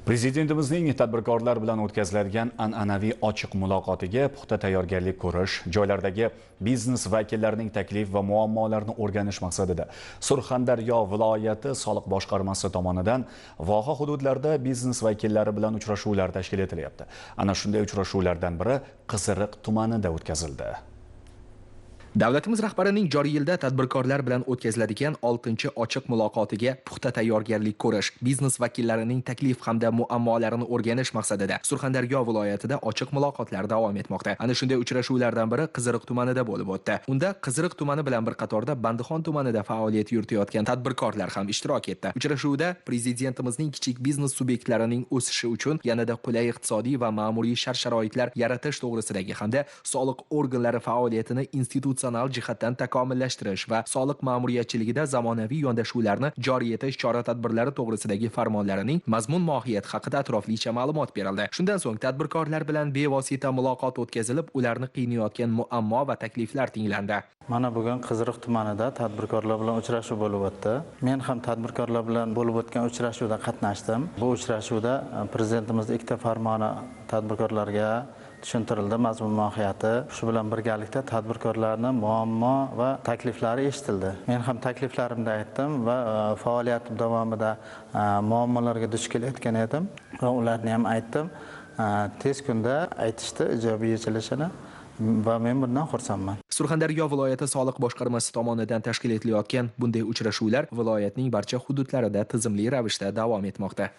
Prezidentimizning tadbirkorlar bilan o'tkaziladigan an'anaviy ochiq muloqotiga puxta tayyorgarlik ko'rish, joylardagi biznes vakillarining taklif va muammolarini o'rganish maqsadida Surxondaryo viloyati soliq boshqarmasi tomonidan voha hududlarda biznes vakillari bilan uchrashuvlar tashkil etilyapti. Ana shunday uchrashuvlardan biri Qiziriq tumanida o'tkazildi. Davlatimiz rahbarining joriy yilda tadbirkorlar bilan o'tkaziladigan 6-chi ochiq muloqotiga puxta tayyorgarlik ko'rish, biznes vakillarining taklif hamda muammolarini o'rganish maqsadida Surxondaryo viloyatida ochiq muloqotlar davom etmoqda. Ana shunday uchrashuvlardan biri Qiziriq tumanida bo'lib o'tdi. Unda Qiziriq tumani bilan bir qatorda Bandixon tumanida faoliyat yuritayotgan tadbirkorlar ham ishtirok etdi. Uchrashuvda prezidentimizning kichik biznes subyektlarining o'sishi uchun yanada qulay iqtisodiy va ma'muriy shart-sharoitlar yaratish to'g'risidagi hamda soliq organlari faoliyatini institutsional jihatdan takomillashtirish va soliq ma'muriyatchiligida zamonaviy yondashuvlarni joriy etish chora-tadbirlari to'g'risidagi farmonlarining mazmun-mohiyati haqida atroflicha ma'lumot berildi. Shundan so'ng tadbirkorlar bilan bevosita muloqot o'tkazilib, ularni qiynayotgan muammo va takliflar tinglandi. Mana bugun Qiziriq tumanida tadbirkorlar bilan uchrashuv bo'lib o'tdi. Men ham tadbirkorlar bilan bo'lib o'tgan uchrashuvda qatnashdim. Bu uchrashuvda prezidentimizning ikkita farmoni tadbirkorlarga tushuntirildi, mazmun mohiyati. Shu bilan birgalikda tadbirkorlarning muammo va takliflari eshitildi. Men ham takliflarimni aytdim va faoliyatim davomida muammolarga duch kelayotgan edim va ularni ham aytdim. Tez kunda aytishdi ijobiy yechilishini va men bundan xursandman. Surxondaryo viloyati soliq boshqarmasi tomonidan tashkil etilayotgan bunday uchrashuvlar viloyatning barcha hududlarida tizimli ravishda davom etmoqda.